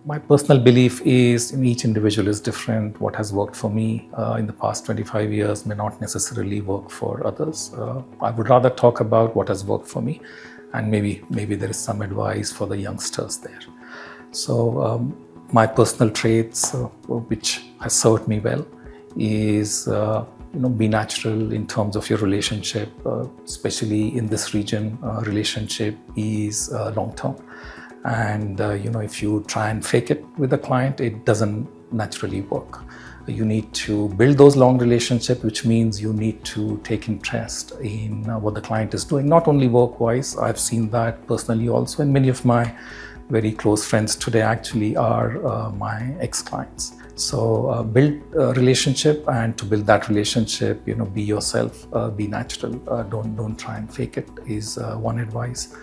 My personal belief is each individual is different. What has worked for me in the past 25 years may not necessarily work for others. I would rather talk about what has worked for me, and maybe there is some advice for the youngsters there. So my personal traits, which has served me well, is be natural in terms of your relationship, especially in this region. Relationship is long term. And if you try and fake it with a client, it doesn't naturally work. You need to build those long relationships, which means you need to take interest in what the client is doing, not only work-wise. I've seen that personally also, and many of my very close friends today actually are my ex-clients. So build a relationship, and to build that relationship, be yourself, be natural. Don't try and fake it is one advice.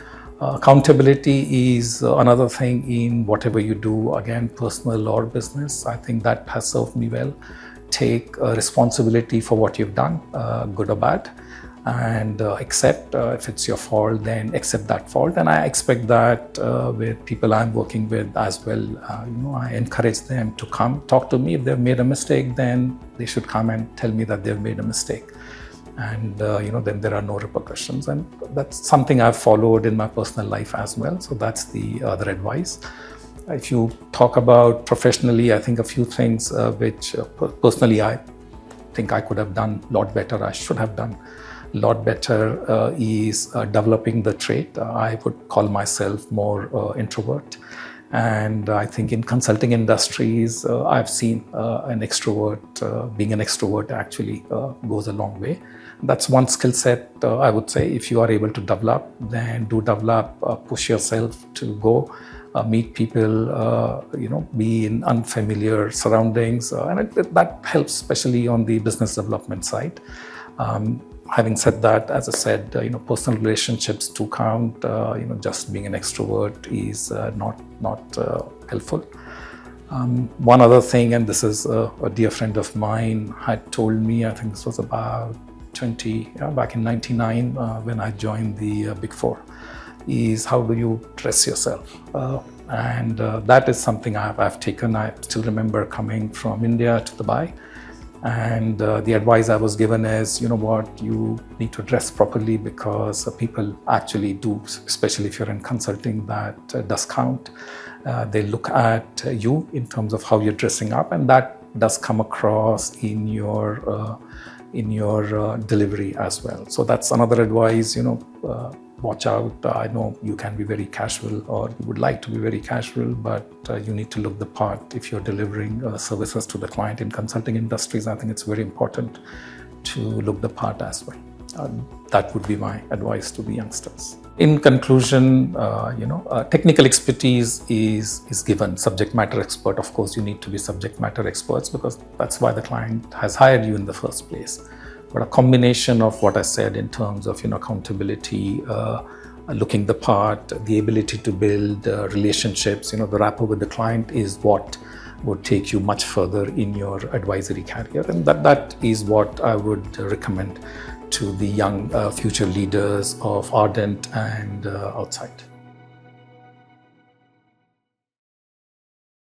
Accountability is another thing in whatever you do, again, personal or business. I think that has served me well. Take responsibility for what you've done, good or bad, and accept if it's your fault, then accept that fault. And I expect that with people I'm working with as well. I encourage them to come talk to me. If they've made a mistake, then they should come and tell me that they've made a mistake. And then there are no repercussions, and that's something I've followed in my personal life as well. So that's the other advice. If you talk about professionally, I think a few things which personally I think I could have done a lot better, I should have done a lot better, is developing the trait. I would call myself more introvert. And I think in consulting industries, I've seen being an extrovert actually goes a long way. That's one skill set, I would say. If you are able to develop, then do develop, push yourself to go, meet people, be in unfamiliar surroundings. And that helps, especially on the business development side. Having said that, as I said, personal relationships do count. Just being an extrovert is not helpful. One other thing, and this is a dear friend of mine had told me, I think this was about back in 99 when I joined the Big Four, is how do you dress yourself? And that is something I've taken. I still remember coming from India to Dubai. And the advice I was given is, you need to dress properly, because people actually do, especially if you're in consulting, that does count. They look at you in terms of how you're dressing up, and that does come across in your delivery as well. So that's another advice, watch out. I know you can be very casual, or you would like to be very casual, but you need to look the part if you're delivering services to the client. In consulting industries, I think it's very important to look the part as well. That would be my advice to the youngsters. In conclusion, technical expertise is given. Subject matter expert, of course, you need to be subject matter experts, because that's why the client has hired you in the first place. But a combination of what I said in terms of accountability, looking the part, the ability to build relationships, the rapport with the client is what would take you much further in your advisory career. And that is what I would recommend to the young future leaders of Ardent and outside.